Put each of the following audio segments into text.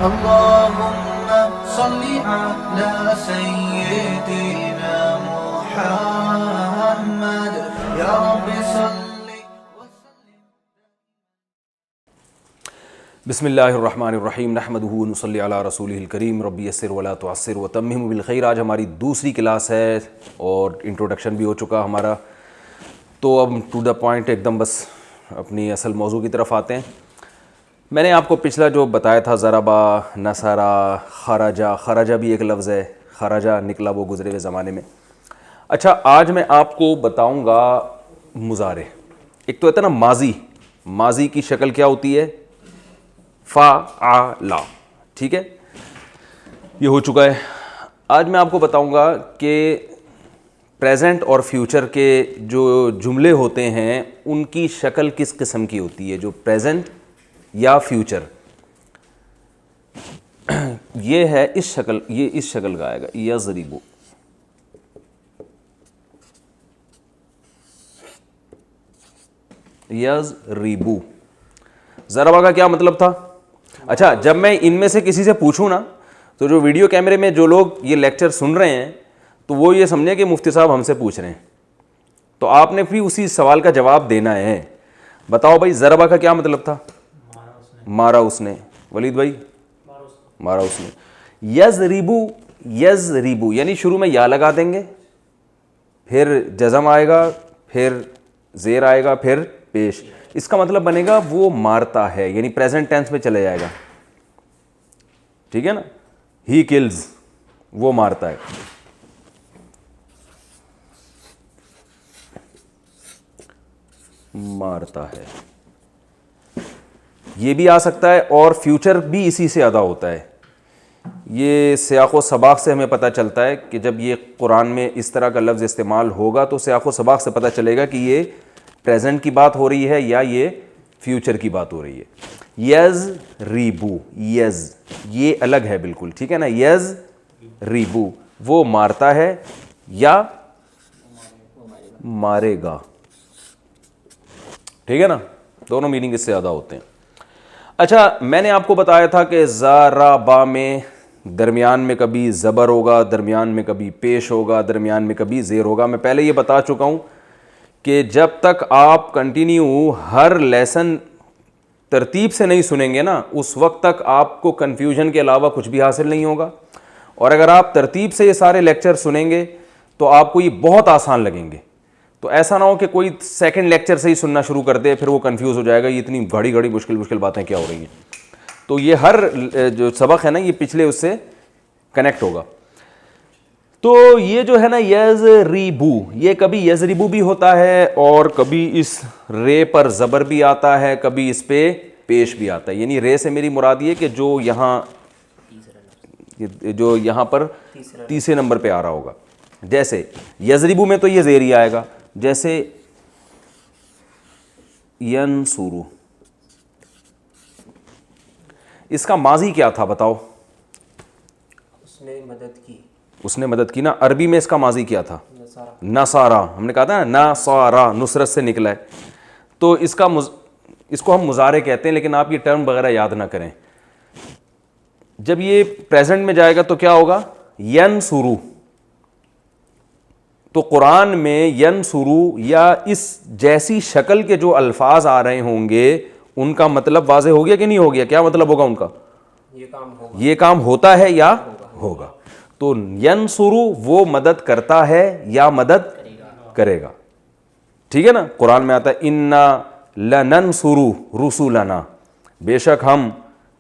اللهم صل على سيدنا محمد يا رب صل وسلم. بسم اللہ الرحمن الرحیم نحمدہ ونصلی علی رسولہ الکریم رب یسر ولا تعسر وتمم بالخیر. آج ہماری دوسری کلاس ہے اور انٹروڈکشن بھی ہو چکا ہمارا, تو اب ٹو دا پوائنٹ ایک دم بس اپنی اصل موضوع کی طرف آتے ہیں. میں نے آپ کو پچھلا جو بتایا تھا ضربا, نصرا, خرجا, خرجا بھی ایک لفظ ہے, خرجا نکلا وہ گزرے ہوئے زمانے میں. اچھا آج میں آپ کو بتاؤں گا مضارع. ایک تو ہوتا ہے نا ماضی, ماضی کی شکل کیا ہوتی ہے فعل, ٹھیک ہے, یہ ہو چکا ہے. آج میں آپ کو بتاؤں گا کہ پریزنٹ اور فیوچر کے جو جملے ہوتے ہیں ان کی شکل کس قسم کی ہوتی ہے, جو پریزنٹ یا فیوچر. یہ ہے اس شکل, یہ اس شکل کا آئے گا یضربو. یضربو ضربہ کا کیا مطلب تھا؟ اچھا جب میں ان میں سے کسی سے پوچھوں نا, تو جو ویڈیو کیمرے میں جو لوگ یہ لیکچر سن رہے ہیں تو وہ یہ سمجھیں کہ مفتی صاحب ہم سے پوچھ رہے ہیں, تو آپ نے بھی اسی سوال کا جواب دینا ہے. بتاؤ بھائی ضربہ کا کیا مطلب تھا؟ مارا اس نے. ولید بھائی مارا اس نے. یضربو, یضربو یعنی شروع میں یا لگا دیں گے, پھر جزم آئے گا, پھر زیر آئے گا, پھر پیش. اس کا مطلب بنے گا وہ مارتا ہے, یعنی پریزنٹ ٹینس میں چلے جائے گا, ٹھیک ہے نا. ہی کلز, وہ مارتا ہے. مارتا ہے یہ بھی آ سکتا ہے, اور فیوچر بھی اسی سے ادا ہوتا ہے. یہ سیاق و سباق سے ہمیں پتہ چلتا ہے کہ جب یہ قرآن میں اس طرح کا لفظ استعمال ہوگا تو سیاق و سباق سے پتہ چلے گا کہ یہ پریزنٹ کی بات ہو رہی ہے یا یہ فیوچر کی بات ہو رہی ہے. یضربو, یز یہ الگ ہے بالکل, ٹھیک ہے نا. یضربو وہ مارتا ہے یا مارے گا, ٹھیک ہے نا. دونوں میننگ اس سے زیادہ ہوتے ہیں. اچھا میں نے آپ کو بتایا تھا کہ ضربا میں درمیان میں کبھی زبر ہوگا, درمیان میں کبھی پیش ہوگا, درمیان میں کبھی زیر ہوگا. میں پہلے یہ بتا چکا ہوں کہ جب تک آپ کنٹینیو ہر لیسن ترتیب سے نہیں سنیں گے نا, اس وقت تک آپ کو کنفیوژن کے علاوہ کچھ بھی حاصل نہیں ہوگا. اور اگر آپ ترتیب سے یہ سارے لیکچر سنیں گے تو آپ کو یہ بہت آسان لگیں گے. تو ایسا نہ ہو کہ کوئی سیکنڈ لیکچر سے ہی سننا شروع کر دے, پھر وہ کنفیوز ہو جائے گا یہ اتنی گھڑی گھڑی مشکل باتیں کیا ہو رہی ہیں. تو یہ ہر جو سبق ہے نا یہ پچھلے اس سے کنیکٹ ہوگا. تو یہ جو ہے نا یضربو, یہ کبھی یضربو بھی ہوتا ہے اور کبھی اس رے پر زبر بھی آتا ہے, کبھی اس پہ پیش بھی آتا ہے. یعنی رے سے میری مراد یہ کہ جو یہاں پر تیسرے نمبر پہ آ رہا ہوگا. جیسے یضربو میں تو یہ زیر ہی آئے گا, جیسے ینصرو, اس کا ماضی کیا تھا بتاؤ؟ اس نے مدد کی. اس نے مدد کی نا. عربی میں اس کا ماضی کیا تھا؟ نصارا. ہم نے کہا تھا نا نصارا, نصرت سے نکلا ہے. تو اس کو ہم مضارع کہتے ہیں, لیکن آپ یہ ٹرم وغیرہ یاد نہ کریں. جب یہ پریزنٹ میں جائے گا تو کیا ہوگا؟ ینصرو. تو قرآن میں ینصرو یا اس جیسی شکل کے جو الفاظ آ رہے ہوں گے ان کا مطلب واضح ہو گیا کہ نہیں ہو گیا؟ کیا مطلب ہوگا ان کا؟ یہ کام ہوتا ہے یا ہوگا. تو ینصرو وہ مدد کرتا ہے یا مدد کرے گا, ٹھیک ہے نا. قرآن میں آتا ہے انا لننصر رسولنا, بے شک ہم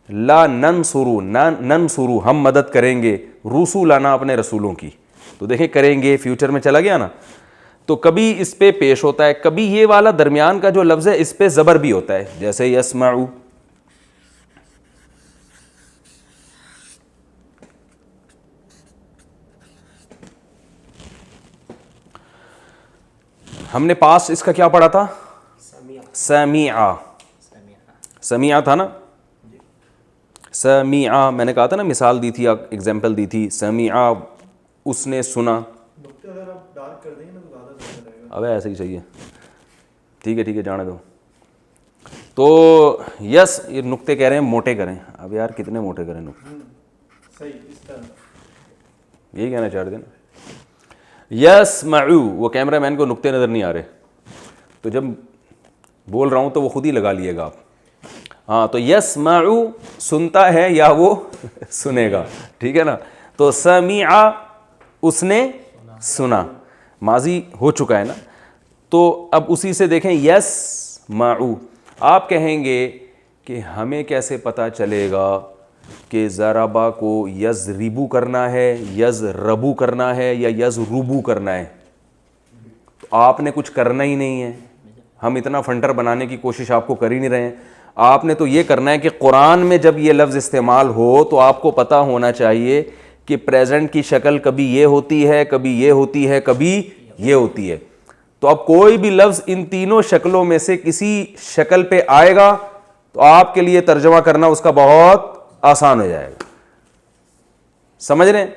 ننصر ہم مدد کریں گے رسولنا اپنے رسولوں کی. تو دیکھیں کریں گے فیوچر میں چلا گیا نا. تو کبھی اس پہ پیش ہوتا ہے, کبھی یہ والا درمیان کا جو لفظ ہے اس پہ زبر بھی ہوتا ہے, جیسے یسمعو. ہم نے پاس اس کا کیا پڑھا تھا؟ سمیعا. سمیعا تھا نا. سمیعا میں نے کہا تھا نا, مثال دی تھی, ایگزامپل دی تھی. سمیعا اس نے سنا. اب ایسے ہی صحیح ہے, ٹھیک ہے جانے دو. تو یس یہ نقطے کہہ رہے ہیں موٹے کریں. اب یار کتنے موٹے کریں نقطے, یہی کہنا چاہ رہے تھے نا. یسمعو, وہ کیمرہ مین کو نقطے نظر نہیں آ رہے تو جب بول رہا ہوں تو وہ خود ہی لگا لیے گا آپ. ہاں تو یسمعو سنتا ہے یا وہ سنے گا, ٹھیک ہے نا. تو سمع اس نے سنا, ماضی ہو چکا ہے نا. تو اب اسی سے دیکھیں یسمعو, آپ کہیں گے کہ ہمیں کیسے پتہ چلے گا کہ ضربا کو یضربو کرنا ہے, یضربو کرنا ہے یا یضربو کرنا ہے. تو آپ نے کچھ کرنا ہی نہیں ہے, ہم اتنا فنٹر بنانے کی کوشش آپ کو کر ہی نہیں رہے ہیں. آپ نے تو یہ کرنا ہے کہ قرآن میں جب یہ لفظ استعمال ہو تو آپ کو پتہ ہونا چاہیے کہ پریزنٹ کی شکل کبھی یہ ہوتی ہے, کبھی یہ ہوتی ہے, کبھی یہ ہوتی ہے. تو اب کوئی بھی لفظ ان تینوں شکلوں میں سے کسی شکل پہ آئے گا تو آپ کے لیے ترجمہ کرنا اس کا بہت آسان ہو جائے گا. سمجھ رہے ہیں؟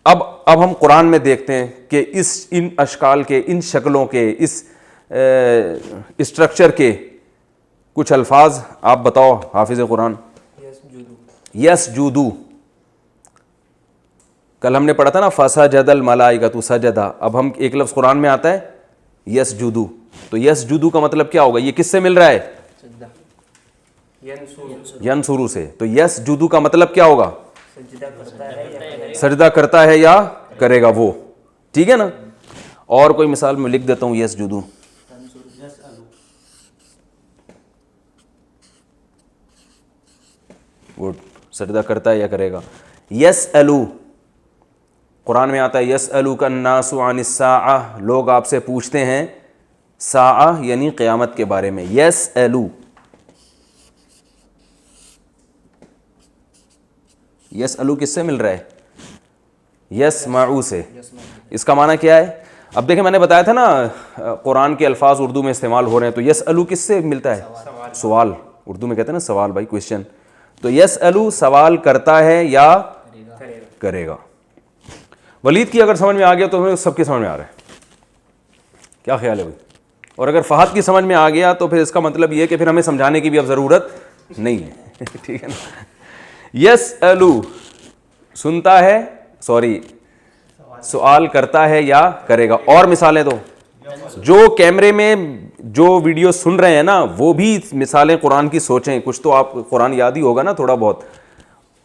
اب ہم قرآن میں دیکھتے ہیں کہ ان اشکال کے, ان شکلوں کے, اس اسٹرکچر کے کچھ الفاظ آپ بتاؤ حافظ قرآن. یسجدو, کل ہم نے پڑھا تھا نا فسجد الملائکۃ سجدا. اب ہم ایک لفظ قرآن میں آتا ہے یسجدو, تو یسجدو کا مطلب کیا ہوگا؟ یہ کس سے مل رہا ہے؟ ینصرو سے. تو یسجدو کا مطلب کیا ہوگا؟ سجدہ کرتا ہے یا کرے گا وہ, ٹھیک ہے نا. اور کوئی مثال میں لکھ دیتا ہوں یسجدو. گڈ, سجدہ کرتا ہے یا کرے گا. یسألو, قرآن میں آتا ہے یسألوک الناس عن الساعہ, لوگ آپ سے پوچھتے ہیں ساعہ یعنی قیامت کے بارے میں. یسألو, یسألو کس سے مل رہا ہے؟ یسمعو سے. اس کا معنی کیا ہے؟ اب دیکھیں میں نے بتایا تھا نا قرآن کے الفاظ اردو میں استعمال ہو رہے ہیں, تو یسألو کس سے ملتا ہے؟ سوال, اردو میں کہتے ہیں نا سوال بھائی, کویشچن. تو یسألو سوال کرتا ہے یا کرے گا. ولید کی اگر سمجھ میں آ گیا تو سب کی سمجھ میں آ رہا ہے, کیا خیال ہے بھائی؟ اور اگر فہد کی سمجھ میں آ گیا تو پھر اس کا مطلب یہ کہ پھر ہمیں سمجھانے کی بھی اب ضرورت نہیں ہے, ٹھیک ہے نا. یسألو سنتا ہے, سوری سوال کرتا ہے یا کرے گا. اور مثالیں دو, جو کیمرے میں جو ویڈیو سن رہے ہیں نا وہ بھی مثالیں قرآن کی سوچیں, کچھ تو آپ قرآن یاد ہی ہوگا نا تھوڑا بہت.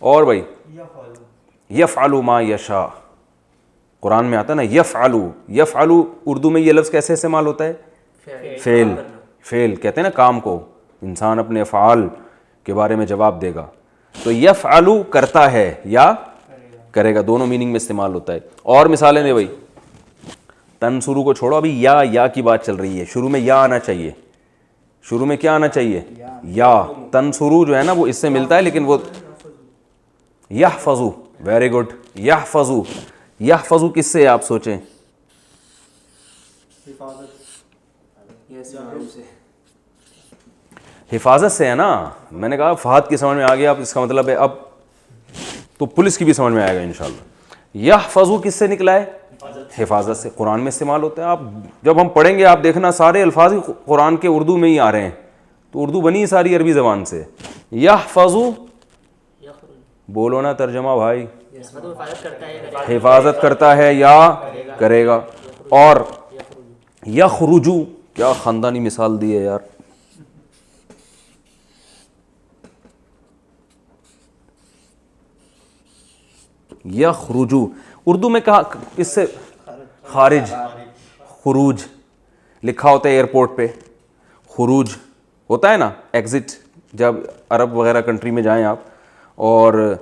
اور بھائی یفعل ما یشاء, قرآن میں آتا ہے نا یفعلو. یفعلو اردو میں یہ لفظ کیسے استعمال ہوتا ہے؟ فعل. فعل کہتے ہیں نا کام کو, انسان اپنے افعال کے بارے میں جواب دے گا. تو یفعلو کرتا ہے یا کرے گا, دونوں میننگ میں استعمال ہوتا ہے. اور مثالیں دے بھائی. تنصرو کو چھوڑو, ابھی یا کی بات چل رہی ہے. شروع میں یا آنا چاہیے, شروع میں کیا آنا چاہیے؟ یا. تنصرو جو ہے نا وہ اس سے ملتا ہے لیکن وہ یحفظو. Very good, یحفظو. یحفظو کس سے آپ سوچیں؟ حفاظت سے ہے نا. میں نے کہا فہد کی سمجھ میں آ گیا, اب اس کا مطلب ہے اب تو پولیس کی بھی سمجھ میں آئے گا انشاءاللہ. یحفظو کس سے نکلا ہے؟ حفاظت سے. قرآن میں استعمال ہوتا ہے. آپ جب ہم پڑھیں گے آپ دیکھنا سارے الفاظ ہی قرآن کے اردو میں ہی آ رہے ہیں, تو اردو بنی ساری عربی زبان سے. یحفظو بولو نا ترجمہ بھائی. حفاظت کرتا ہے یا کرے گا. اور یخرجو, کیا خاندانی مثال دی ہے یار. یخرجو اردو میں کہا اس سے خارج, خروج لکھا ہوتا ہے ایئرپورٹ پہ, خروج ہوتا ہے نا ایگزٹ. جب عرب وغیرہ کنٹری میں جائیں آپ اور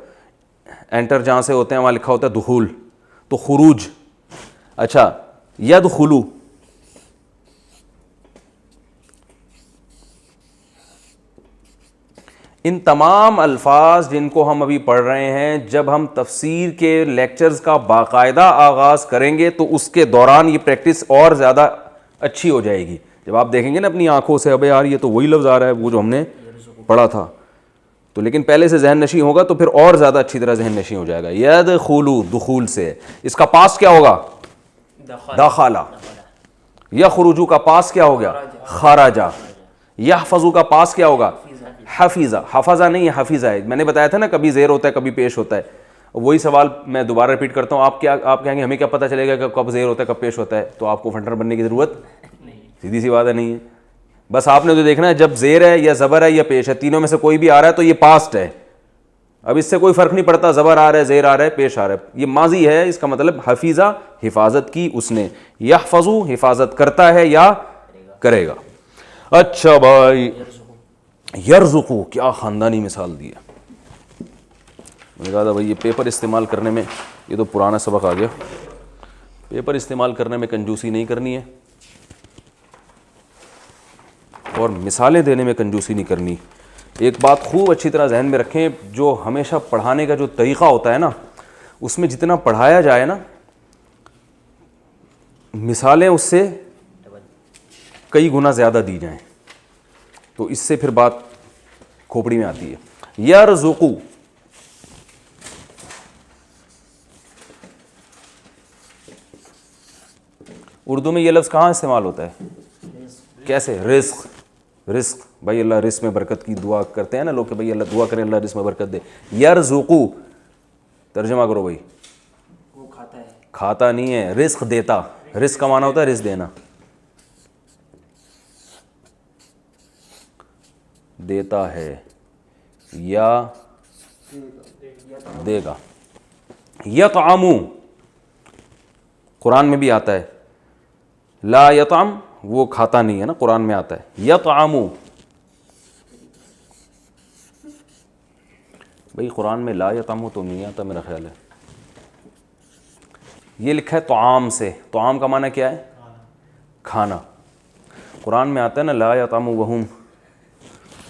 انٹر جہاں سے ہوتے ہیں وہاں لکھا ہوتا ہے دخول, تو خروج. اچھا یدخلو, ان تمام الفاظ جن کو ہم ابھی پڑھ رہے ہیں جب ہم تفسیر کے لیکچرز کا باقاعدہ آغاز کریں گے تو اس کے دوران یہ پریکٹس اور زیادہ اچھی ہو جائے گی. جب آپ دیکھیں گے نا اپنی آنکھوں سے ابے یار یہ تو وہی لفظ آ رہا ہے وہ جو ہم نے پڑھا تھا, تو لیکن پہلے سے ذہن نشیں ہوگا تو پھر اور زیادہ اچھی طرح ذہن نشیں ہو جائے گا. یدخلو دخول سے, اس کا پاس کیا ہوگا؟ دخلہ. یخرجو کا پاس کیا ہو گیا؟ خرجا. یحفظو کا پاس کیا ہوگا؟ حفیظہ، حفظہ نہیں ہے حفیظہ ہے. میں نے بتایا تھا نا کبھی زیر ہوتا ہے کبھی پیش ہوتا ہے. وہی سوال میں دوبارہ ریپیٹ کرتا ہوں. آپ کہیں گے ہمیں کیا پتہ چلے گا کہ کب زیر ہوتا ہے کب پیش ہوتا ہے؟ تو آپ کو فنٹر بننے کی ضرورت سیدھی سی بات ہے نہیں ہے. بس آپ نے تو دیکھنا ہے جب زیر ہے یا زبر ہے یا پیش ہے، تینوں میں سے کوئی بھی آ رہا ہے تو یہ پاسٹ ہے. اب اس سے کوئی فرق نہیں پڑتا زبر آ رہا ہے زیر آ رہا ہے پیش آ رہا ہے، یہ ماضی ہے. اس کا مطلب حفیظہ حفاظت کی اس نے، یحفظو حفاظت کرتا ہے یا کرے گا. اچھا بھائی، یرزقو کیا خاندانی مثال دی ہے. میں نے کہا تھا بھائی یہ پیپر استعمال کرنے میں، یہ تو پرانا سبق آ گیا، پیپر استعمال کرنے میں کنجوسی نہیں کرنی ہے اور مثالیں دینے میں کنجوسی نہیں کرنی. ایک بات خوب اچھی طرح ذہن میں رکھیں، جو ہمیشہ پڑھانے کا جو طریقہ ہوتا ہے نا، اس میں جتنا پڑھایا جائے نا، مثالیں اس سے کئی گنا زیادہ دی جائیں تو اس سے پھر بات کھوپڑی میں آتی ہے. یرزقو، اردو میں یہ لفظ کہاں استعمال ہوتا ہے؟ کیسے؟ رزق. رزق بھائی اللہ رزق میں برکت کی دعا کرتے ہیں نا لوگ کہ بھائی اللہ دعا کریں اللہ رزق میں برکت دے. یرزقو ترجمہ کرو بھائی. وہ کھاتا ہے. کھاتا نہیں ہے، رزق دیتا. رزق کا معنی ہوتا ہے رزق دینا، دیتا ہے یا دے گا. یطعمو قرآن میں بھی آتا ہے، لا یطعم وہ کھاتا نہیں ہے نا، قرآن میں آتا ہے یطعمو. بھئی قرآن میں لا یطعمو تو نہیں آتا میرا خیال ہے، یہ لکھا ہے طعام سے. طعام کا معنی کیا ہے؟ کھانا. قرآن میں آتا ہے نا لا یطعمو وہم،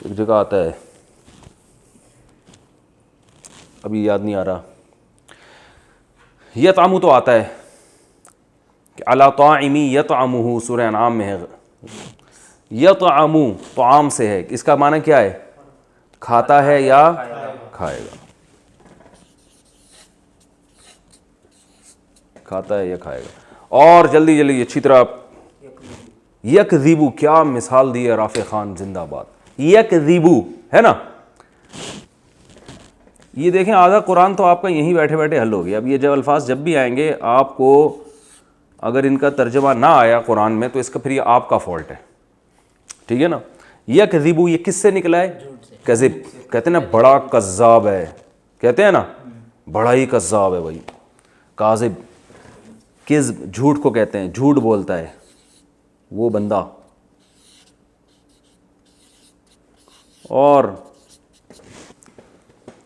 ایک جگہ آتا ہے ابھی یاد نہیں آ رہا. یطعمو تو آتا ہے کہ علی طاعمی یطعمہ، سورہ انعام میں ہے. یطعمو طعام سے ہے، اس کا معنی کیا ہے؟ کھاتا ہے یا کھائے گا. کھاتا ہے یا کھائے گا. اور جلدی جلدی اچھی طرح یکذبو، کیا مثال دی ہے رافع خان زندہ باد. یکذبو ہے نا، یہ دیکھیں آدھا قرآن تو آپ کا یہیں بیٹھے بیٹھے حل ہو گیا. اب یہ جب الفاظ جب بھی آئیں گے آپ کو اگر ان کا ترجمہ نہ آیا قرآن میں تو اس کا پھر یہ آپ کا فالٹ ہے، ٹھیک ہے نا. یکذبو یہ کس سے نکلا ہے؟ کذب. کہتے ہیں نا بڑا کذاب ہے، کہتے ہیں نا بڑا ہی کذاب ہے بھائی. کاذب، کذب جھوٹ کو کہتے ہیں، جھوٹ بولتا ہے وہ بندہ. اور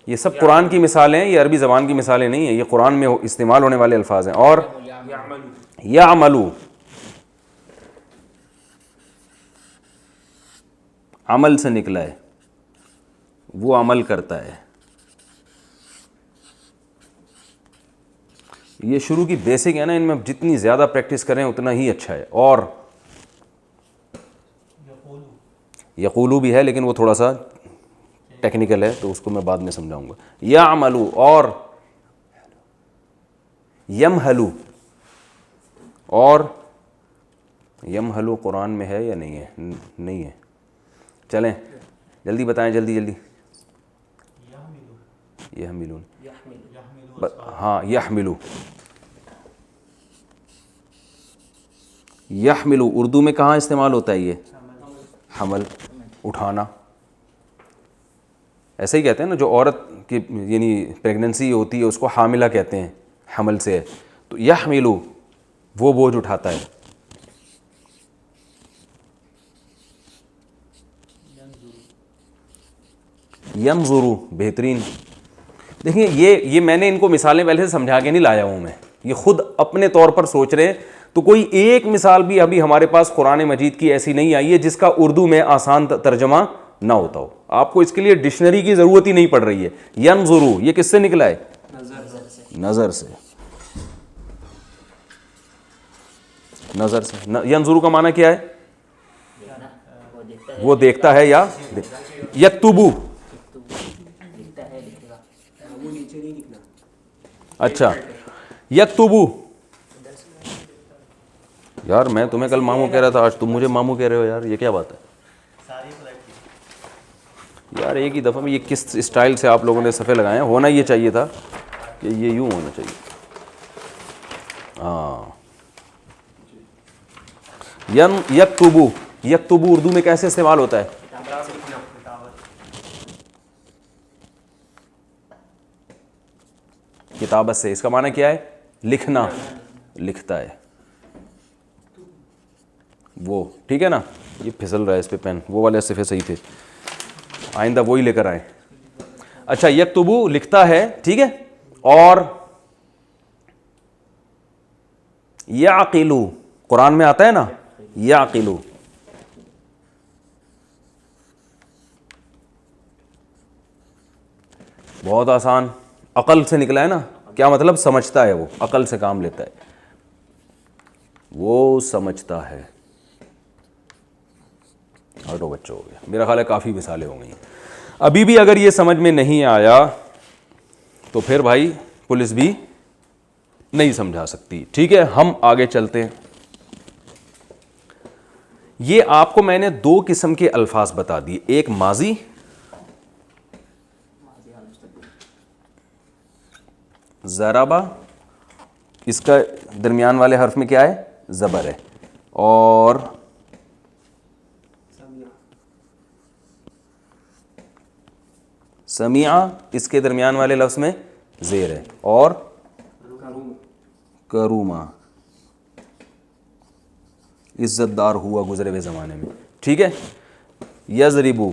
یہ سب قرآن کی مثالیں ہیں، یہ عربی زبان کی مثالیں نہیں ہیں، یہ قرآن میں استعمال ہونے والے الفاظ ہیں. اور یعملو، عمل سے نکلا ہے، وہ عمل کرتا ہے. یہ شروع کی بیسک ہے نا، ان میں جتنی زیادہ پریکٹس کریں اتنا ہی اچھا ہے. اور یقولو بھی ہے لیکن وہ تھوڑا سا ٹیکنیکل ہے تو اس کو میں بعد میں سمجھاؤں گا. یعملو اور یمہلو. اور یمہلو قرآن میں ہے یا نہیں ہے؟ نہیں ہے. چلیں جلدی بتائیں، جلدی جلدی. یحملون، ہاں یحملو. یحملو اردو میں کہاں استعمال ہوتا ہے؟ یہ حمل، اٹھانا. ایسے ہی کہتے ہیں نا جو عورت کی یعنی پریگننسی ہوتی ہے اس کو حاملہ کہتے ہیں، حمل سے ہے. تو یحملو وہ بوجھ اٹھاتا ہے. ینظرو بہترین. دیکھیں یہ میں نے ان کو مثالیں پہلے سے سمجھا کے نہیں لایا ہوں میں، یہ خود اپنے طور پر سوچ رہے ہیں. تو کوئی ایک مثال بھی ابھی ہمارے پاس قرآن مجید کی ایسی نہیں آئی ہے جس کا اردو میں آسان ترجمہ نہ ہوتا ہو. آپ کو اس کے لیے ڈکشنری کی ضرورت ہی نہیں پڑ رہی ہے. ینظرو یہ کس سے نکلا ہے؟ نظر سے. نظر سے. ینظرو کا معنی کیا ہے؟ وہ دیکھتا ہے یا یکتبو. اچھا یکتبو. یار میں تمہیں کل ماموں کہہ رہا تھا، آج تم مجھے ماموں کہہ رہے ہو یار، یہ کیا بات ہے؟ یار ایک ہی دفعہ میں یہ کس اسٹائل سے آپ لوگوں نے صفحے لگائے ہیں. ہونا یہ چاہیے تھا کہ یہ یوں ہونا چاہیے. ہاں. یکتبو, یکتبو اردو میں کیسے استعمال ہوتا ہے؟ کتابت سے. اس کا معنی کیا ہے؟ لکھنا, لکھتا ہے وہ. ٹھیک ہے نا, یہ پھسل رہا ہے اس پہ پین, وہ والے صفحے صحیح تھے, آئندہ وہی لے کر آئیں. اچھا, یکتبو لکھتا ہے, ٹھیک ہے. اور یعقلو قرآن میں آتا ہے نا, یعقلو, بہت آسان, عقل سے نکلا ہے نا. کیا مطلب؟ سمجھتا ہے, وہ عقل سے کام لیتا ہے, وہ سمجھتا ہے. ہٹو بچوں, ہو گیا میرا خیال ہے, کافی مثالیں ہو گئی ہیں. ابھی بھی اگر یہ سمجھ میں نہیں آیا تو پھر بھائی پولیس بھی نہیں سمجھا سکتی. ٹھیک ہے, ہم آگے چلتے ہیں. یہ آپ کو میں نے دو قسم کے الفاظ بتا دیے, ایک ماضی, ضربا, اس کا درمیان والے حرف میں کیا ہے؟ زبر ہے. اور سمیع, اس کے درمیان والے لفظ میں زیر ہے. اور کروما, عزت دار ہوا گزرے ہوئے زمانے میں. ٹھیک ہے. یضربو,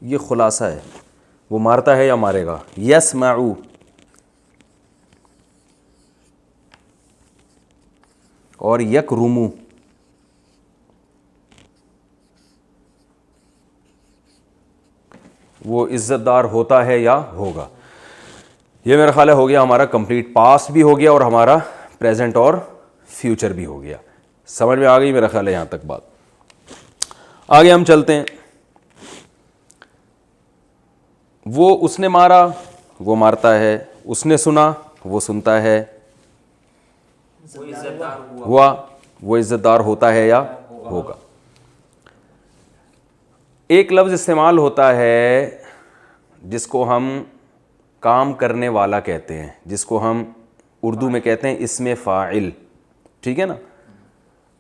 یہ خلاصہ ہے, وہ مارتا ہے یا مارے گا. یسمعو, اور یکرمو, وہ عزت دار ہوتا ہے یا ہوگا. یہ میرا خیال ہے ہو گیا ہمارا کمپلیٹ. پاسٹ بھی ہو گیا اور ہمارا پریزنٹ اور فیوچر بھی ہو گیا. سمجھ میں آ گئی میرا خیال ہے یہاں تک بات. آگے ہم چلتے ہیں. وہ اس نے مارا, وہ مارتا ہے. اس نے سنا, وہ سنتا ہے. وہ عزت دار ہوا, وہ عزت دار ہوتا ہے یا ہوگا. ایک لفظ استعمال ہوتا ہے جس کو ہم کام کرنے والا کہتے ہیں, جس کو ہم اردو میں کہتے ہیں اسم فاعل. ٹھیک ہے نا,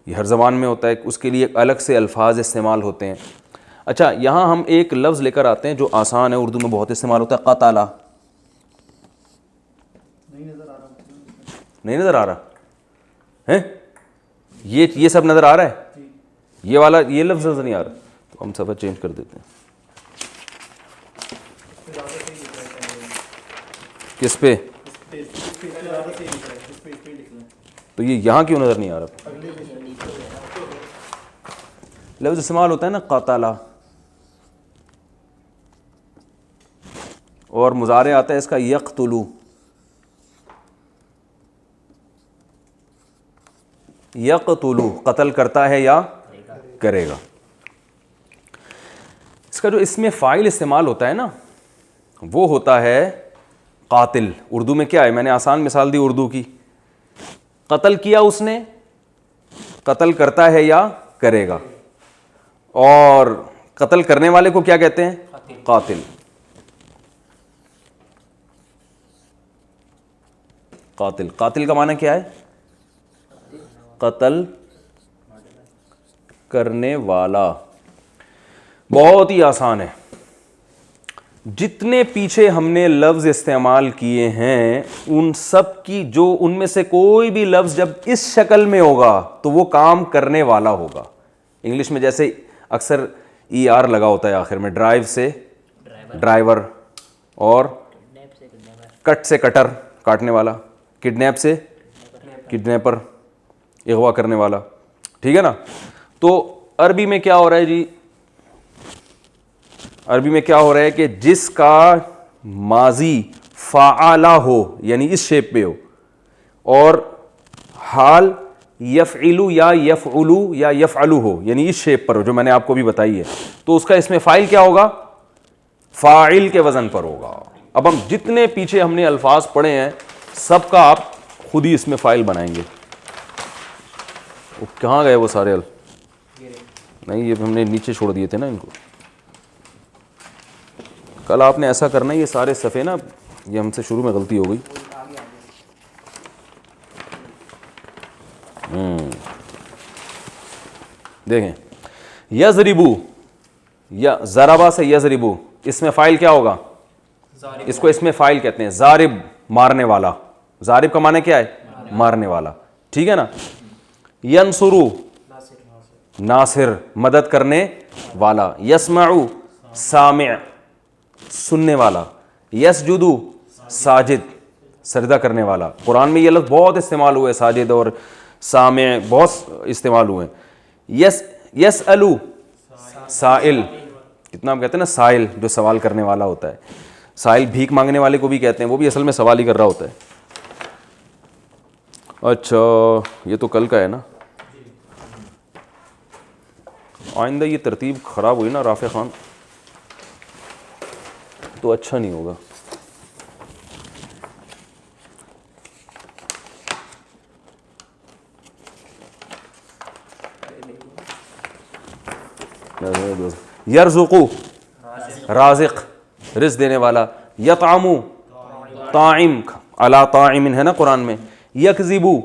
یہ ہر زبان میں ہوتا ہے, اس کے لیے الگ سے الفاظ استعمال ہوتے ہیں. اچھا, یہاں ہم ایک لفظ لے کر آتے ہیں جو آسان ہے, اردو میں بہت استعمال ہوتا ہے, قتل. نہیں نظر آ رہا ہے؟ یہ سب نظر آ رہا ہے, یہ والا یہ لفظ نظر نہیں آ رہا, تو ہم صفحہ چینج کر دیتے ہیں. کس پہ؟ تو یہ یہاں کیوں نظر نہیں آ رہا؟ لفظ استعمال ہوتا ہے نا قتل, اور مضارع آتا ہے اس کا یقتلو. یقتلو, قتل کرتا ہے یا کرے گا. اس کا جو اسم فاعل استعمال ہوتا ہے نا, وہ ہوتا ہے قاتل. اردو میں کیا ہے؟ میں نے آسان مثال دی اردو کی. قتل کیا اس نے, قتل کرتا ہے یا کرے گا. اور قتل کرنے والے کو کیا کہتے ہیں؟ قاتل. قاتل, قاتل کا معنی کیا ہے؟ قتل کرنے والا. بہت ہی آسان ہے. جتنے پیچھے ہم نے لفظ استعمال کیے ہیں ان سب کی, جو ان میں سے کوئی بھی لفظ جب اس شکل میں ہوگا تو وہ کام کرنے والا ہوگا. انگلش میں جیسے اکثر ای آر لگا ہوتا ہے آخر میں, ڈرائیو سے ڈرائیور, اور کٹ سے کٹر, کاٹنے والا, کڈنیپ سے کڈنیپر, اغوا کرنے والا. ٹھیک ہے نا. تو عربی میں کیا ہو رہا ہے جی؟ عربی میں کیا ہو رہا ہے کہ جس کا ماضی فعلہ ہو, یعنی اس شیپ پہ ہو, اور حال یفعلو یا یفعلو یا یفعلو ہو, یعنی اس شیپ پر ہو جو میں نے آپ کو بھی بتائی ہے, تو اس کا اسم فاعل کیا ہوگا؟ فاعل کے وزن پر ہوگا. اب ہم جتنے پیچھے ہم نے الفاظ پڑھے ہیں سب کا آپ خود ہی اسم فاعل بنائیں گے. وہ کہاں گئے وہ سارے نہیں یہ ہم نے نیچے چھوڑ دیے تھے نا ان کو. کل آپ نے ایسا کرنا ہے, یہ سارے صفحے نا, یہ ہم سے شروع میں غلطی ہو گئی. دیکھیں یضربو, یا ضربا سے یضربو, اس میں فاعل کیا ہوگا؟ اس کو اس میں فاعل کہتے ہیں. ضارب مارنے والا, ضارب کا معنی کیا ہے؟ مارنے والا, ٹھیک ہے نا. ینصرو ناصر مدد کرنے والا. یسمعو سامع سننے والا. یسجدو ساجد سجدہ کرنے والا. قرآن میں یہ لفظ بہت استعمال ہوئے, ساجد اور سامع بہت استعمال ہوئے. یسألو سائل, کتنا ہم کہتے ہیں نا سائل, جو سوال کرنے والا ہوتا ہے. سائل بھیک مانگنے والے کو بھی کہتے ہیں, وہ بھی اصل میں سوال ہی کر رہا ہوتا ہے. اچھا یہ تو کل کا ہے نا. آئندہ یہ ترتیب خراب ہوئی نا رافع خان, تو اچھا نہیں ہوگا. یرزقو رازق رزق دینے والا. یطعمو طاعم علی طاعم ہے نا قرآن میں. یکذبو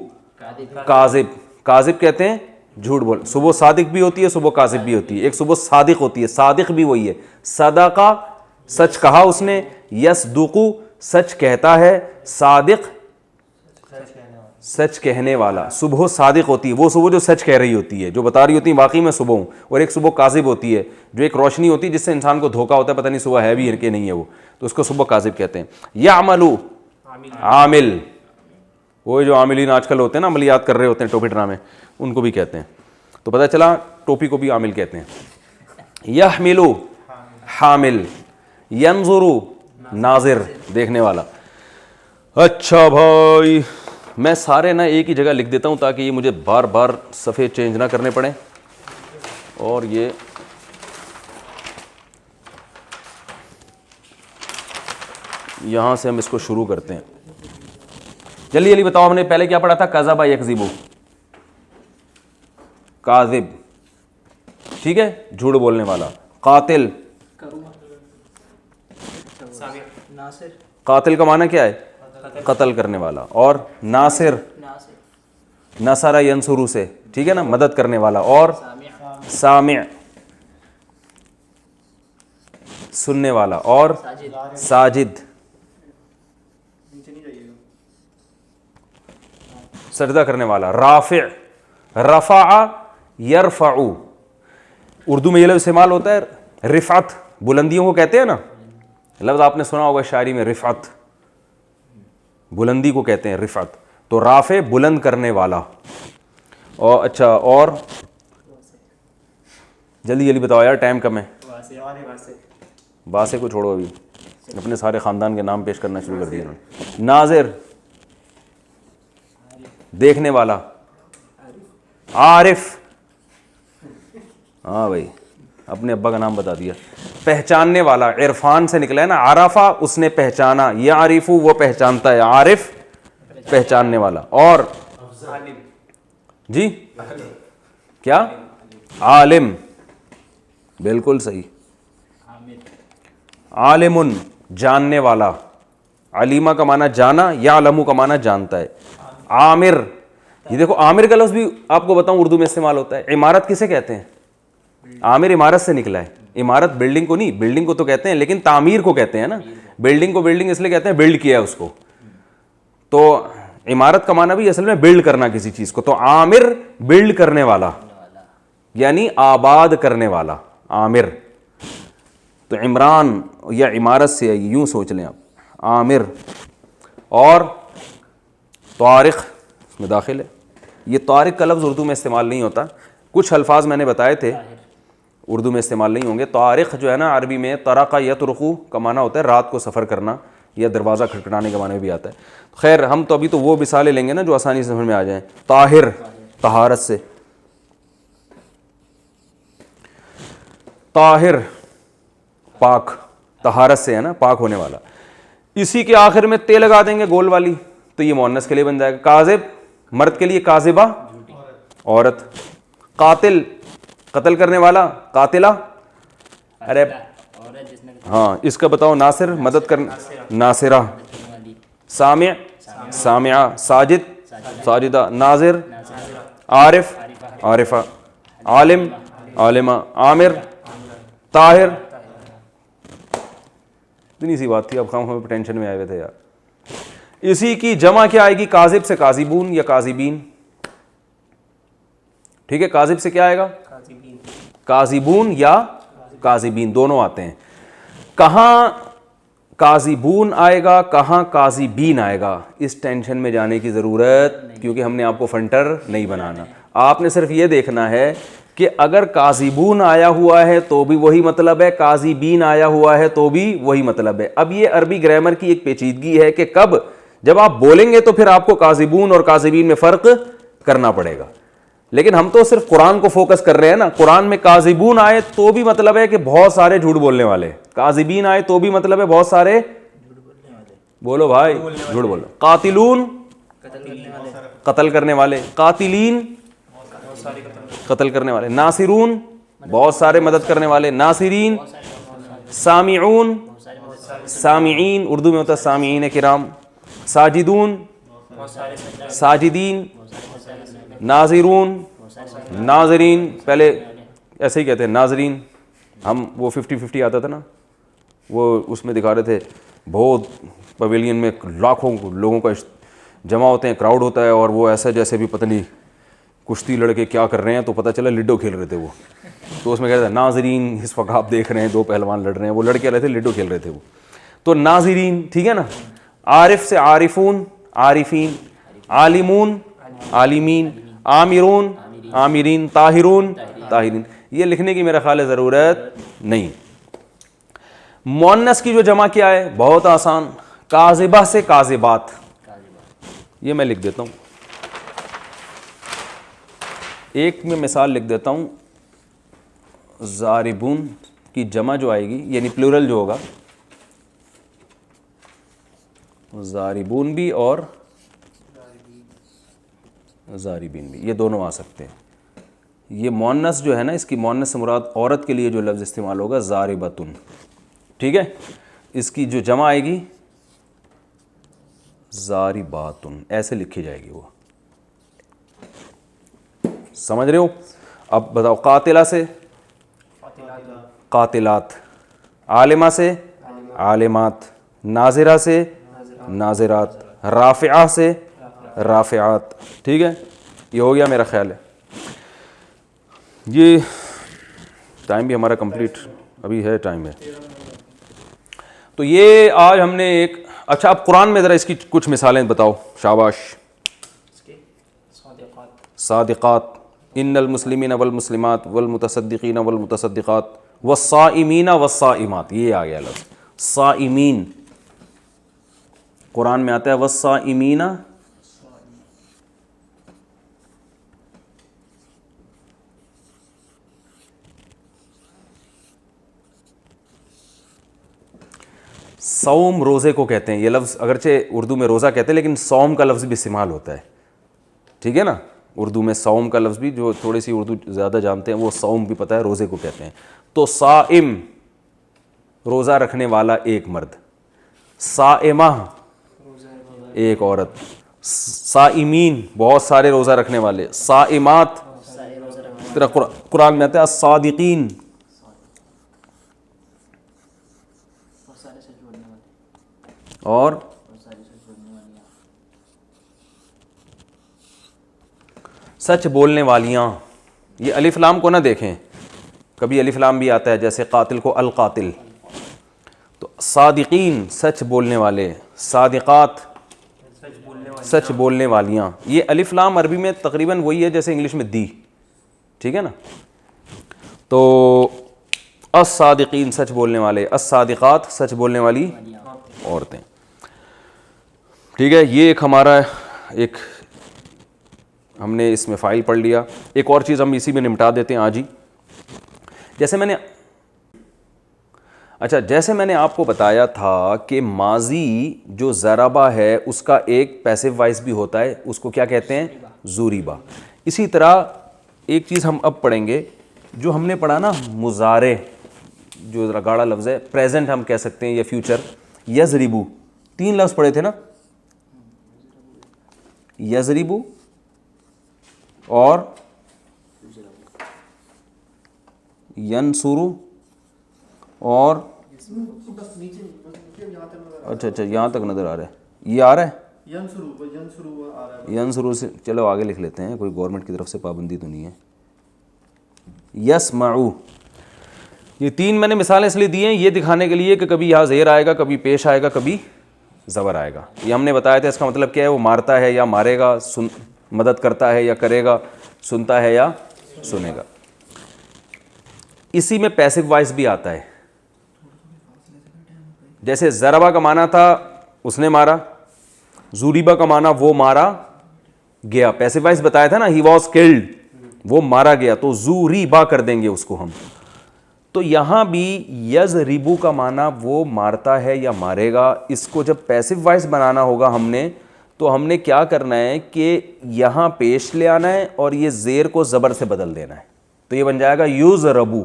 کاذب, کاذب کہتے ہیں جھوٹ بول. صبح صادق بھی ہوتی ہے, صبح کاذب بھی ہوتی ہے. ایک صبح صادق ہوتی ہے, صادق بھی وہی ہے. صدقہ سچ کہا اس نے. یصدقو سچ کہتا ہے. صادق سچ کہنے والا. صبح صادق ہوتی ہے وہ صبح جو سچ کہہ رہی ہوتی ہے, جو بتا رہی ہوتی ہے واقعی میں صبح ہوں. اور ایک صبح کاذب ہوتی ہے, جو ایک روشنی ہوتی ہے جس سے انسان کو دھوکا ہوتا ہے, پتہ نہیں صبح ہے بھی کہ نہیں ہے وہ, تو اس کو صبح کاذب کہتے ہیں. یعملو عامل, وہ جو عاملین آج کل ہوتے ہیں نا, عملیات کر رہے ہوتے ہیں ٹوپی ڈرامے, ان کو بھی کہتے ہیں. تو پتہ چلا ٹوپی کو بھی عامل کہتے ہیں. یحملو حامل. ینظرو ناظر دیکھنے والا. اچھا بھائی میں سارے نا ایک ہی جگہ لکھ دیتا ہوں تاکہ یہ مجھے بار بار صفحے چینج نہ کرنے پڑیں. اور یہ یہاں سے ہم اس کو شروع کرتے ہیں. جلدی جلدی بتاؤ, ہم نے پہلے کیا پڑھا تھا؟ کذب یکذب, کاذب ٹھیک ہے, جھوٹ بولنے والا. قاتل, قاتل کا معنی کیا ہے؟ قتل کرنے والا. اور ناصر, نصر ینصرو سے, ٹھیک ہے نا, مدد کرنے والا. اور سامع سننے والا. اور ساجد سجدہ کرنے والا. رافع رفع یرفع, اردو میں یہ لفظ استعمال ہوتا ہے رفعت, بلندیوں کو کہتے ہیں نا. لفظ آپ نے سنا ہوگا شاعری میں, رفعت بلندی کو کہتے ہیں رفعت. تو رافع بلند کرنے والا. اور اچھا اور جلدی جلدی بتاؤ یار, ٹائم کم ہے. باسے کو چھوڑو, ابھی اپنے سارے خاندان کے نام پیش کرنا شروع کر دیا انہوں نے. ناظر دیکھنے والا. عارف, ہاں بھائی اپنے ابا کا نام بتا دیا. پہچاننے والا, عرفان سے نکلا ہے نا, عرفہ اس نے پہچانا. یعرف وہ پہچانتا ہے, عارف پہچاننے والا. اور جی کیا؟ عالم, بالکل صحیح. عالم جاننے والا. علیمہ کا معنی جانا, یعلم کا معنی جانتا ہے. عامر, یہ دیکھو عامر کا لفظ بھی آپ کو بتاؤں اردو میں استعمال ہوتا ہے. عمارت کسے کہتے ہیں؟ عامر عمارت سے نکلا ہے. عمارت بلڈنگ کو نہیں, بلڈنگ کو تو کہتے ہیں لیکن تعمیر کو کہتے ہیں نا. بلڈنگ کو بلڈنگ اس لیے کہتے ہیں بلڈ کیا ہے اس کو. تو عمارت کا معنی بھی اصل میں بلڈ کرنا کسی چیز کو. تو عامر بلڈ کرنے والا یعنی آباد کرنے والا, عامر. تو عمران یا عمارت سے یوں سوچ لیں آپ, عامر. اور طارق اس میں داخل ہے. یہ طارق کا لفظ اردو میں استعمال نہیں ہوتا. کچھ الفاظ میں نے بتائے تھے اردو میں استعمال نہیں ہوں گے. طارق جو ہے نا عربی میں طرق یطرق کا معنی ہوتا ہے رات کو سفر کرنا, یا دروازہ کھٹکھٹانے کا معنی بھی آتا ہے. خیر ہم تو ابھی تو وہ مثالیں لیں گے نا جو آسانی سے سمجھ میں آ جائیں. طاہر طہارت سے, طاہر پاک, طہارت سے ہے نا, پاک ہونے والا. اسی کے آخر میں تے لگا دیں گے گول والی, تو یہ مؤنث کے لیے بن جائے گا. کاذب مرد کے لیے, کاذبہ عورت. قاتل قتل کرنے والا, قاتلہ, ارے عورت جس نے ہاں اس کا بتاؤ, ناصر مدد کرنا, ناصرہ, سامع سامعہ, ساجد ساجدہ, ناظر عارف عارفہ, عالم عالمہ, عامر طاہر. اتنی سی بات تھی, اب ہم ٹینشن میں آئے ہوئے تھے یار. اسی کی جمع کیا آئے گی؟ کاذب سے کاذبون یا کاذبین. ٹھیک ہے, کاذب سے کیا آئے گا؟ کاذبون یا کاذبین, دونوں آتے ہیں. کہاں کاذبون آئے گا, کہاں کاذبین آئے گا, اس ٹینشن میں جانے کی ضرورت, کیونکہ ہم نے آپ کو فنٹر نہیں بنانا. آپ نے صرف یہ دیکھنا ہے کہ اگر کاذبون آیا ہوا ہے تو بھی وہی مطلب ہے, کاذبین آیا ہوا ہے تو بھی وہی مطلب ہے. اب یہ عربی گرامر کی ایک پیچیدگی ہے کہ کب جب آپ بولیں گے تو پھر آپ کو کاذبون اور کاذبین میں فرق کرنا پڑے گا. لیکن ہم تو صرف قرآن کو فوکس کر رہے ہیں نا. قرآن میں کاذبون آئے تو بھی مطلب ہے کہ بہت سارے جھوٹ بولنے والے, کاذبین آئے تو بھی مطلب ہے بہت سارے, بولو بھائی جھوٹ بولو. قاتلون قتل کرنے والے, قاتلین قتل کرنے والے, ناصرون بہت سارے مدد کرنے والے, ناصرین, سامعون سامعین, اردو میں ہوتا ہے سامعین کرام, ساجدون ساجدین, ناظرون ناظرین, پہلے ایسے ہی کہتے ہیں ناظرین. ہم وہ 50-50 آتا تھا نا, وہ اس میں دکھا رہے تھے بہت پویلین میں لاکھوں لوگوں کا جمع ہوتے ہیں, کراؤڈ ہوتا ہے, اور وہ ایسا جیسے بھی پتہ نہیں کشتی لڑکے کیا کر رہے ہیں, تو پتہ چلا لڈو کھیل رہے تھے وہ. تو اس میں کہتے ہیں ناظرین, اس وقت آپ دیکھ رہے ہیں دو پہلوان لڑ رہے ہیں, وہ لڑکے رہے تھے لڈو کھیل رہے تھے وہ. تو ناظرین, ٹھیک ہے نا. عارف سے عارفون عارفین, عالمون عالمین, عامرون عامرین, طاہرون طاہرین. یہ لکھنے کی میرا خیال ہے ضرورت نہیں. مؤنث کی جو جمع کیا ہے بہت آسان, کاذبہ سے کاذبات. یہ میں لکھ دیتا ہوں, ایک میں مثال لکھ دیتا ہوں. ضاربون کی جمع جو آئے گی, یعنی پلورل جو ہوگا, ضاربون بھی اور ضاربین بھی, یہ دونوں آ سکتے ہیں. یہ مؤنث جو ہے نا, اس کی مؤنث سے مراد عورت کے لیے جو لفظ استعمال ہوگا ضاربتن, ٹھیک ہے. اس کی جو جمع آئے گی ضارباتن, ایسے لکھی جائے گی. وہ سمجھ رہے ہو؟ اب بتاؤ, قاتلہ سے قاتلات, عالمہ سے عالمات, ناظرہ سے ناظرات, رافعہ سے رافعات. ٹھیک ہے, یہ ہو گیا میرا خیال ہے. یہ ٹائم بھی ہمارا کمپلیٹ ابھی ہے, ٹائم ہے. تو یہ آج ہم نے ایک, اچھا اب قرآن میں ذرا اس کی کچھ مثالیں بتاؤ. شاباش. صادقات, ان المسلمین والمسلمات والمتصدقین والمتصدقات والصائمین والصائمات, یہ آ گیا لفظ صائمین. قرآن میں آتا ہے والصائمین, صوم روزے کو کہتے ہیں. یہ لفظ اگرچہ اردو میں روزہ کہتے ہیں لیکن صوم کا لفظ بھی استعمال ہوتا ہے, ٹھیک ہے نا. اردو میں صوم کا لفظ بھی, جو تھوڑی سی اردو زیادہ جانتے ہیں وہ صوم بھی پتہ ہے, روزے کو کہتے ہیں. تو صائم روزہ رکھنے والا ایک مرد, صائمہ ایک عورت, صائمین بہت سارے روزہ رکھنے والے, صائمات, قرآن میں آتا ہے الصادقین, اور سچ بولنے والیاں. یہ الف لام کو نہ دیکھیں, کبھی الف لام بھی آتا ہے, جیسے قاتل کو القاتل. تو صادقین سچ بولنے والے, صادقات سچ بولنے والیاں. یہ الف لام عربی میں تقریباً وہی ہے جیسے انگلش میں دی, ٹھیک ہے نا. تو الصادقین سچ بولنے والے, الصادقات سچ بولنے والی عورتیں. ٹھیک ہے, یہ ایک ہمارا ایک ہم نے اس میں فائل پڑھ لیا. ایک اور چیز ہم اسی میں نمٹا دیتے ہیں آج ہی. جیسے میں نے آپ کو بتایا تھا کہ ماضی جو ضربہ ہے اس کا ایک پیسو وائس بھی ہوتا ہے, اس کو کیا کہتے ہیں؟ ضریبہ. اسی طرح ایک چیز ہم اب پڑھیں گے جو ہم نے پڑھا نا مضارع، جو ذرا گاڑا لفظ ہے، پریزنٹ ہم کہہ سکتے ہیں یا فیوچر، یضربو، 3 لفظ پڑھے تھے نا، یضربو اور ینصرو اور اچھا یہاں تک نظر آ رہا ہے، یہ آ رہا ہے ینصرو سے، چلو آگے لکھ لیتے ہیں، کوئی گورنمنٹ کی طرف سے پابندی تو نہیں ہے. یسمعو، یہ 3 میں نے مثالیں اس لیے دی ہیں یہ دکھانے کے لیے کہ کبھی یہاں زیر آئے گا، کبھی پیش آئے گا، کبھی زبر آئے گا. یہ ہم نے بتایا تھا اس کا مطلب کیا ہے، وہ مارتا ہے یا مارے گا، مدد کرتا ہے یا کرے گا، سنتا ہے یا سنے گا. اسی میں پیسو وائس بھی آتا ہے، جیسے ضربہ کا معنی تھا اس نے مارا، زوریبا کا معنی وہ مارا گیا، پیسو وائس بتایا تھا نا، ہی واز کلڈ، وہ مارا گیا، تو زوریبا کر دیں گے اس کو ہم. تو یہاں بھی یضربو کا معنی وہ مارتا ہے یا مارے گا. اس کو جب پیسو وائس بنانا ہوگا ہم نے، تو ہم نے کیا کرنا ہے کہ یہاں پیش لے آنا ہے اور یہ زیر کو زبر سے بدل دینا ہے، تو یہ بن جائے گا یضربو.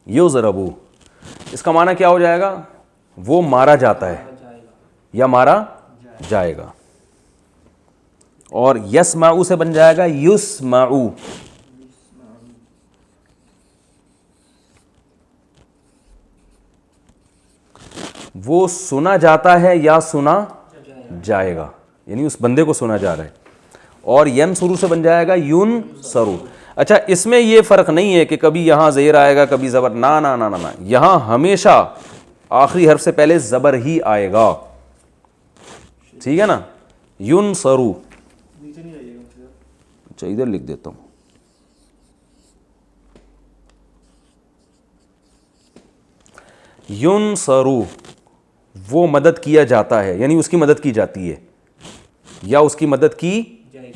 یضربو اس کا معنی کیا ہو جائے گا، وہ مارا جاتا ہے یا مارا جائے گا. اور یسمعو سے بن جائے گا یسمعو. وہ سنا جاتا ہے یا سنا جائے گا، یعنی اس بندے کو سنا جا رہا ہے. اور ینصرو سے بن جائے گا ینصرو. اچھا اس میں یہ فرق نہیں ہے کہ کبھی یہاں زیر آئے گا کبھی زبر، نا نا نا نا، یہاں ہمیشہ آخری حرف سے پہلے زبر ہی آئے گا، ٹھیک ہے نا. ینصرو، اچھا ادھر لکھ دیتا ہوں، ینصرو وہ مدد کیا جاتا ہے، یعنی اس کی مدد کی جاتی ہے یا اس کی مدد کی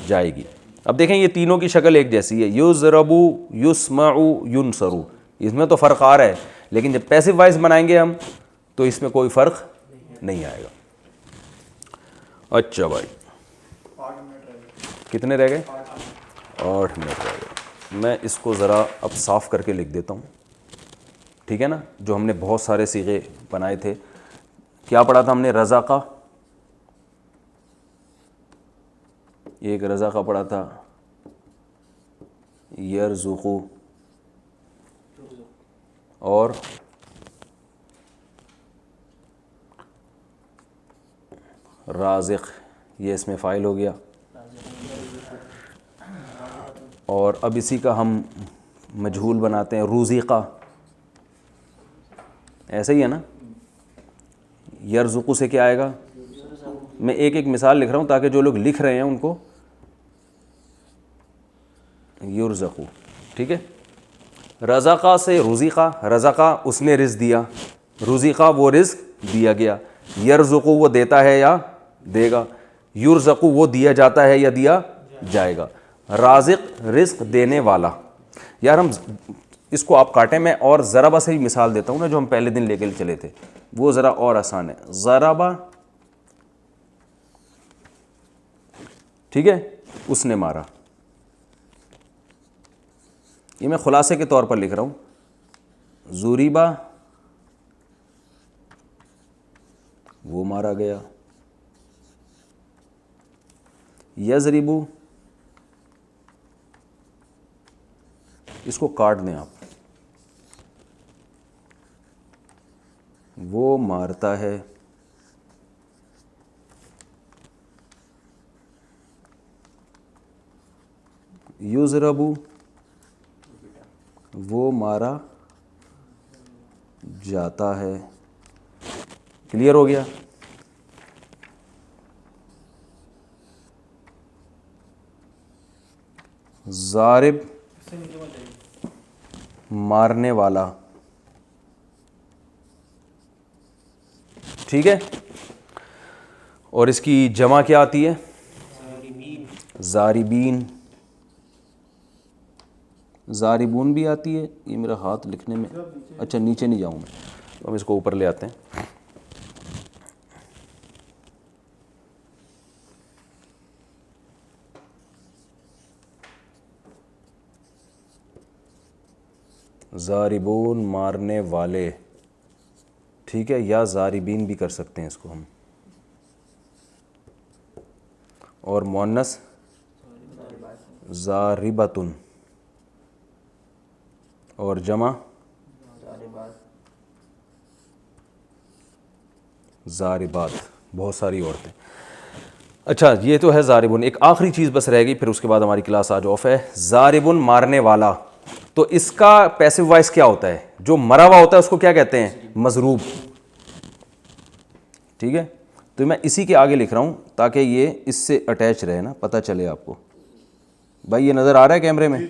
جائے گی. اب دیکھیں یہ تینوں کی شکل ایک جیسی ہے، یضربو، یسمعو، ینصرو. اس میں تو فرق آ رہا ہے، لیکن جب پیسو وائس بنائیں گے ہم تو اس میں کوئی فرق نہیں آئے گا. اچھا بھائی کتنے رہ گئے؟ 8 منٹ رہ گئے. میں اس کو ذرا اب صاف کر کے لکھ دیتا ہوں، ٹھیک ہے نا. جو ہم نے بہت سارے صیغے بنائے تھے، کیا پڑھا تھا ہم نے؟ رزقہ، ایک رزقہ پڑھا تھا، یرزقو، اور رازق، یہ اس میں فاعل ہو گیا. اور اب اسی کا ہم مجہول بناتے ہیں، روزقہ، ایسا ہی ہے نا. یرزقو سے کیا آئے گا؟ میں ایک ایک مثال لکھ رہا ہوں تاکہ جو لوگ لکھ رہے ہیں ان کو یرزقو، ٹھیک ہے. رزقہ سے رزقہ، رزقہ اس نے رزق دیا، رزقہ وہ رزق دیا گیا. یرزقو وہ دیتا ہے یا دے گا، یرزقو وہ دیا جاتا ہے یا دیا جائے گا. رازق رزق دینے والا. یار ہم اس کو آپ کاٹیں، میں اور ضربہ سے ہی مثال دیتا ہوں نا، جو ہم پہلے دن لے کے چلے تھے، وہ ذرا اور آسان ہے. ضربہ، ٹھیک ہے، اس نے مارا. یہ میں خلاصے کے طور پر لکھ رہا ہوں. زوریبا وہ مارا گیا. یضربو، اس کو کاٹ دیں آپ، وہ مارتا ہے. یضربو وہ مارا جاتا ہے. کلیئر ہو گیا؟ ضارب مارنے والا، ٹھیک ہے. اور اس کی جمع کیا آتی ہے؟ ضاربین. ضاربون بھی آتی ہے. یہ میرا ہاتھ لکھنے میں، اچھا نیچے نہیں جاؤں میں، ہم اس کو اوپر لے آتے ہیں. ضاربون مارنے والے، ٹھیک ہے، یا ضاربین بھی کر سکتے ہیں اس کو ہم، اور مؤنث ضاربتن، اور جمع ضاربات، بہت ساری عورتیں. اچھا یہ تو ہے ضاربن. ایک آخری چیز بس رہ گئی، پھر اس کے بعد ہماری کلاس آج آف ہے. ضاربن مارنے والا، تو اس کا پیسو وائس کیا ہوتا ہے؟ جو مرا ہوا ہوتا ہے اس کو کیا کہتے ہیں؟ مضروب. ٹھیک ہے، تو میں اسی کے آگے لکھ رہا ہوں تاکہ یہ اس سے اٹیچ رہے نا، پتہ چلے آپ کو. بھائی یہ نظر آ رہا ہے کیمرے میں؟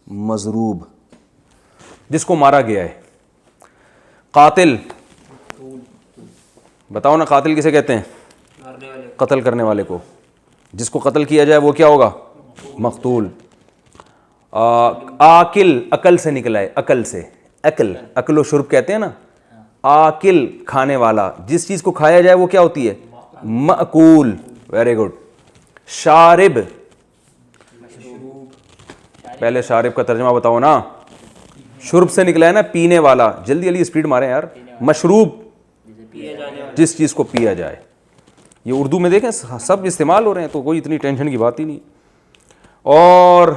مضروب جس کو مارا گیا ہے. قاتل، بتاؤ نا قاتل کسے کہتے ہیں؟ مارنے والے قتل کرنے والے کو. جس کو قتل کیا جائے وہ کیا ہوگا؟ مقتول. آکل، عقل سے نکلا ہے، عقل سے، عقل، عقل و شرب کہتے ہیں نا. آکل کھانے والا، جس چیز کو کھایا جائے وہ کیا ہوتی ہے؟ مأکول. Very good. شارب، پہلے شارب کا ترجمہ بتاؤ نا. شرب سے نکلا ہے نا، پینے والا. جلدی جلدی اسپیڈ ماریں یار. مشروب، جس چیز کو پیا جائے. یہ اردو میں دیکھیں سب استعمال ہو رہے ہیں تو کوئی اتنی ٹینشن کی بات ہی نہیں. اور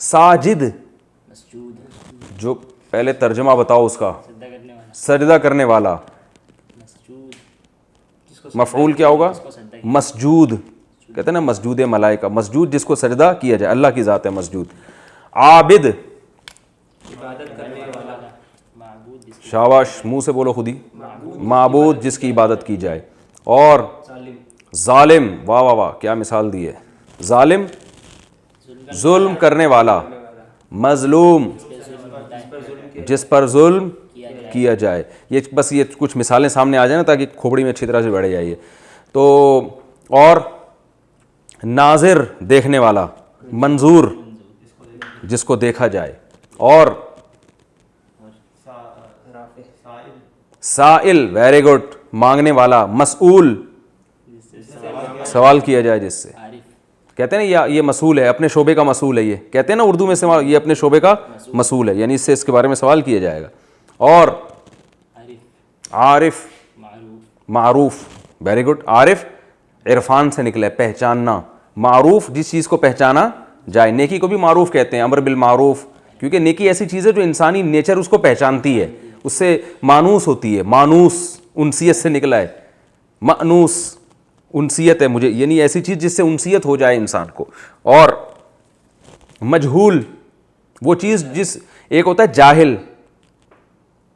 ساجد، مسجود، جو پہلے ترجمہ بتاؤ اس کا. سجدہ کرنے والا، سجدہ کرنے والا. مسجود، جس کو مفعول کیا ہوگا؟ سجدہ مسجود. کہتے ہیں نا مسجود ملائکہ، مسجود جس کو سجدہ کیا جائے، اللہ کی ذات ہے مسجود. عابد، عبادت کرنے والا، معبود جس شاباش، منہ سے بولو خود ہی. معبود جس کی عبادت کی جائے. اور ظالم، ظالم، واہ واہ واہ کیا مثال دی ہے. ظالم ظلم کرنے والا. مظلوم جس پر ظلم کیا جائے. یہ بس یہ کچھ مثالیں سامنے آ جائیں نا تاکہ کھوپڑی میں اچھی طرح سے بیٹھ جائے. تو اور ناظر دیکھنے والا. منظور جس کو دیکھا جائے. اور سائل، ویری گڈ، مانگنے والا. مسئول سوال کیا جائے جس سے. کہتے ہیں نا یہ مسئول ہے، اپنے شعبے کا مسئول ہے. یہ کہتے ہیں نا اردو میں استعمال، یہ اپنے شعبے کا مسئول ہے، یعنی اس سے اس کے بارے میں سوال کیا جائے گا. اور عارف، معروف، ویری گڈ. عارف عرفان سے نکلا ہے، پہچاننا. معروف جس چیز کو پہچانا جائے. نیکی کو بھی معروف کہتے ہیں، امر بالمعروف، کیونکہ نیکی ایسی چیز ہے جو انسانی نیچر اس کو پہچانتی ہے، اس سے مانوس ہوتی ہے. مانوس انسیت سے نکلا ہے. مانوس انسیت ہے مجھے، یعنی ایسی چیز جس سے انسیت ہو جائے انسان کو. اور مجہول وہ چیز جس، ایک ہوتا ہے جاہل،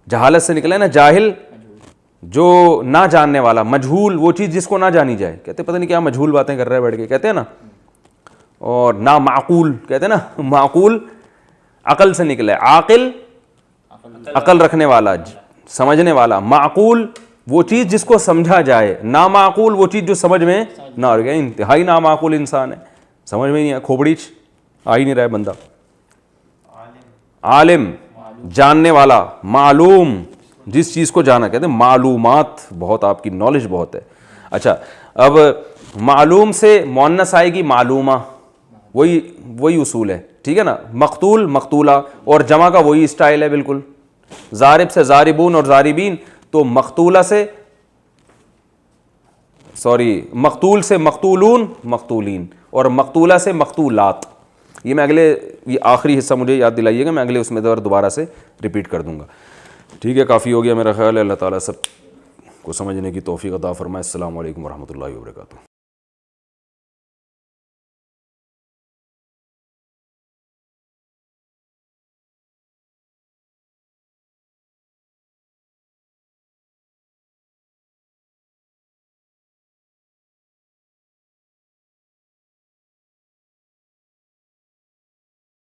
جہالت سے نکلا ہے نا جاہل، جو نہ جاننے والا. مجہول وہ چیز جس کو نہ جانی جائے. کہتے پتہ نہیں کیا مجہول باتیں کر رہے ہیں بیٹھ کے، کہتے ہیں نا. اور نا معقول، کہتے ہیں نا معقول عقل سے نکلا ہے. عاقل عقل رکھنے والا، سمجھنے والا. معقول وہ چیز جس کو سمجھا جائے. نامعقول وہ چیز جو سمجھ میں نہ آ گیا. انتہائی نامعقول انسان ہے، سمجھ میں نہیں آیا، کھوپڑی آ ہی نہیں رہا ہے بندہ. عالم جاننے والا. معلوم جس چیز کو جانا. کہتے ہیں معلومات، بہت آپ کی نالج بہت ہے. اچھا اب معلوم سے مؤنث آئے گی معلومہ، وہی اصول ہے، ٹھیک ہے نا. مقتول مقتولہ، اور جمع کا وہی اسٹائل ہے بالکل. ضارب سے ضاربون اور ضاربین، تو مقتولہ سے مقتول سے مقتولون مقتولین، اور مقتولہ سے مقتولات. یہ میں یہ آخری حصہ مجھے یاد دلائیے گا، میں اگلے اس میں دوبارہ سے ریپیٹ کر دوں گا. ٹھیک ہے، کافی ہو گیا میرا خیال ہے. اللہ تعالیٰ سب کو سمجھنے کی توفیق عطا فرمائے. السلام علیکم ورحمۃ اللہ وبرکاتہ.